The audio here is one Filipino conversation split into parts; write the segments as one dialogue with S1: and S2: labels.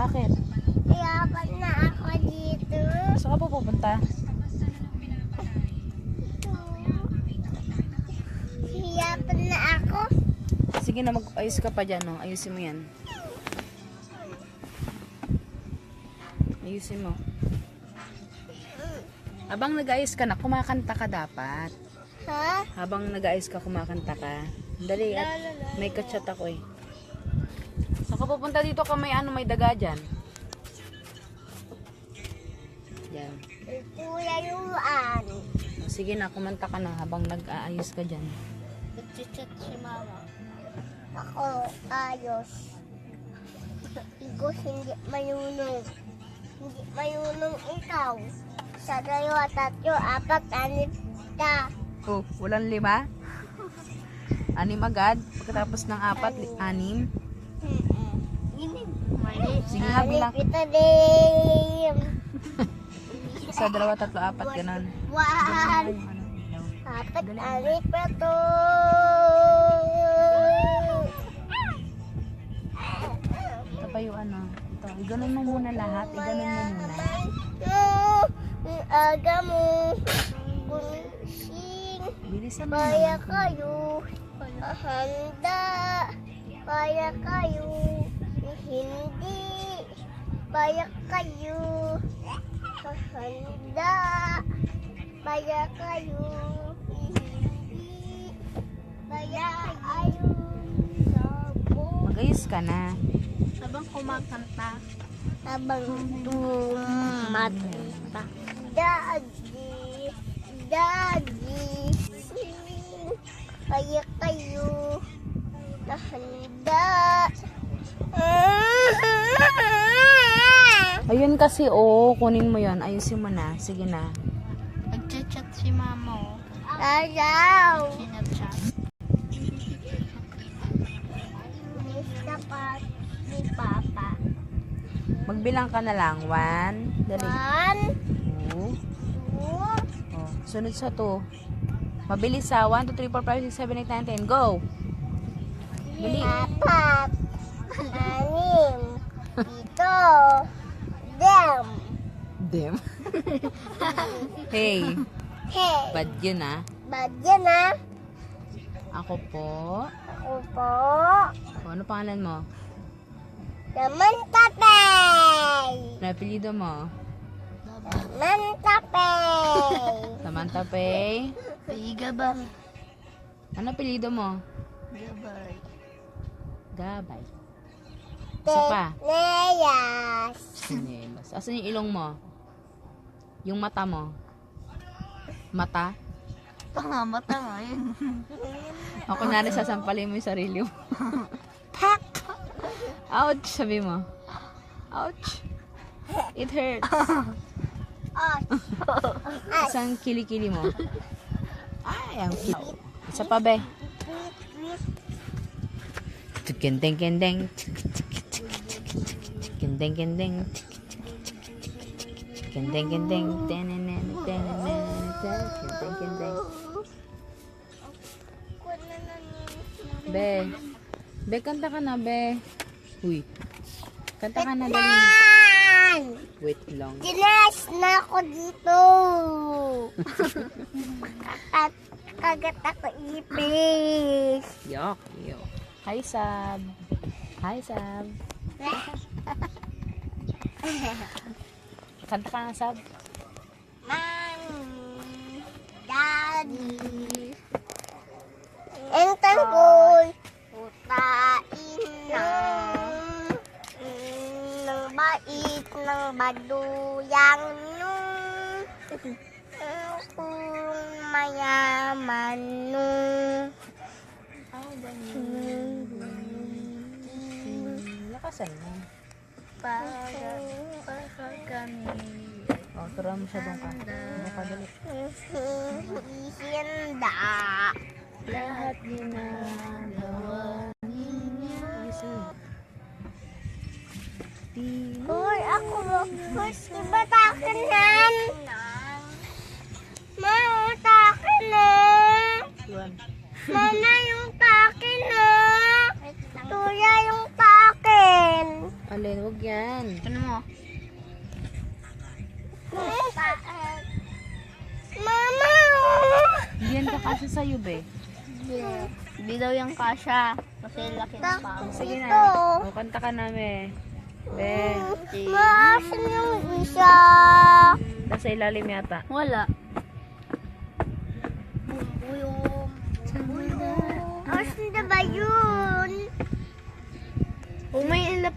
S1: Bakit?
S2: Iyapan na ako dito.
S1: Saan ka pupunta?
S2: Iyapan na ako.
S1: Sige na, mag-ayos ka pa dyan, no? Ayusin mo yan. Ayusin mo. Habang nag-ayos ka na, kumakanta ka dapat.
S2: Ha?
S1: Habang nag-ayos ka, kumakanta ka. Dali, at may kachat ako eh. Saan ka pupunta dito ka may may daga dyan? Yan.
S2: Kuya Yuan.
S1: Sige na, kumanta ka na habang nag-aayos ka dyan.
S2: Nag-chat si mama. Ako, ayos. Igos, hindi mayunong. Hindi mayunong ikaw. Sa 2, 3, 4, 6 ka.
S1: Oh, walang 5? 6 agad? Pagkatapos ng 4, 6?
S2: Mali.
S1: Sige nga, bilang.
S2: Kita din.
S1: Sa 2, 3, 4, ganun.
S2: 1, 4, 6, 7.
S1: Ito pa yung ito. Iganon mo muna lahat. Iganon mo muna.
S2: Ang aga mo. Bunsing.
S1: Bilisan mo
S2: Kaya
S1: naman.
S2: kayo. Handa. Kaya kayo. Hindi. Kaya kayo. Handa. Kaya kayo. Hindi. Kaya kayo.
S1: Mag-ayos ka na.
S2: Habang kumakanta. Habang tumata. Daddy. Daddy. Kaya kayo. Nahanda.
S1: Ayun kasi, kunin mo yon. Ayusin mo na. Sige na.
S3: Nag-chat si mama,
S2: Ayaw.
S3: Sinat-chat.
S2: Mista pa ni Papa.
S1: Magbilang ka na lang. 1. Dali.
S2: 1,
S1: 2.
S2: 2,
S1: Oh, sunod sa 2. Mabilis sa 1, 2, 3, 4, 5, 6, 7, 8, 9, 10. Go! Dali.
S2: 4, 6, 7, Dem.
S1: Dem. Hey.
S2: Hey.
S1: Bad yun ah.
S2: Bad yan ah.
S1: Ako po.
S2: Ako po.
S1: Ano pangalan mo?
S2: Naman tapay.
S1: Ano apelyido mo?
S2: Naman tapay.
S1: Samantha Pay.
S3: Gabay.
S1: Ano apelyido mo?
S3: Gabay.
S1: Gabay. Isa pa.
S2: Neyas.
S1: Sinelas. Asan yung ilong mo? Yung mata mo? Mata?
S3: Pangamata nga yun.
S1: Ako na rin sasampalin mo yung sarili mo. Pak! Ouch! Sabi mo. Ouch! It hurts. Isang kilikili mo. Ay, ang cute. Isa pa, be. Kendeng-kendeng. Kendeng-kendeng. Kendeng-kendeng. Kendeng-kendeng. Be. Be, kanta ka na, be. Uy. Kanta ka na, dali. Wait lang.
S2: Ginas na ako dito. Kagat ako ipis.
S1: Yok. Hi, Sab. Hi, Sab. Kanta ka na, Sab.
S2: Mommy, Daddy, and tanggol, utain ng bait ng baduyang nung kung mayaman nung
S1: Lakasan mo.
S3: Para kami.
S1: Oh, tura mo siya doon ka. Ano ka, dali.
S2: Hinda.
S1: Lahat ginagawa ninyo.
S2: Hoy, ako first iba takinan. Mama, takinan. Mama, yung takin na. Tuya yung takin.
S1: Alin, wag yan.
S3: Ano mo?
S2: Mama!
S1: Yan ka kasi sa'yo, be.
S3: Hindi daw yung kasha. Kasi laki ng pao.
S1: Sige na. O, kanta ka namin. Be,
S2: Maasin yung isa.
S1: nasa ilalim yata.
S3: Wala.
S2: Asin na ba yun?
S3: Oh, may ilap.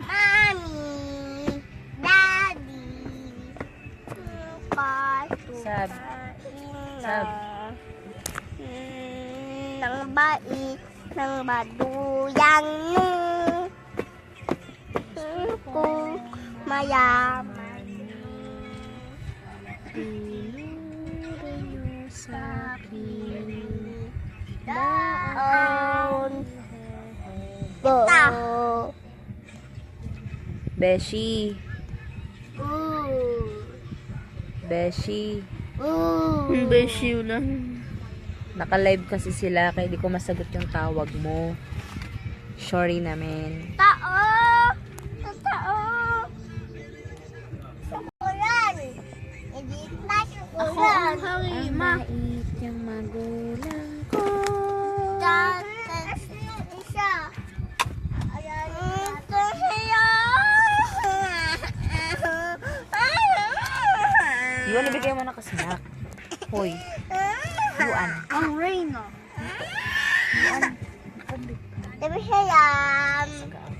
S2: Mami, Daddy,
S1: Sab. Sab.
S2: Nang bait, nang baduyang kung mayaman. Daon. Ito.
S1: Beshi.
S2: Ooh.
S1: Beshi.
S2: Ooh.
S3: Besyo lang.
S1: Naka-live kasi sila kaya di ko masagot yung tawag mo. Sorry namin.
S2: Tao! Tao! Sukulan! Hindi na sukulan!
S3: Sorry, ma.
S1: Mait yung magulang ko.
S2: Tatas yung isa. Ayan. Ito siya!
S1: Iwan, nabigay mo na ka-snack. Hoy, buwan.
S3: Ang rain, oh.
S2: Sabi siya yan.
S1: Sagaan.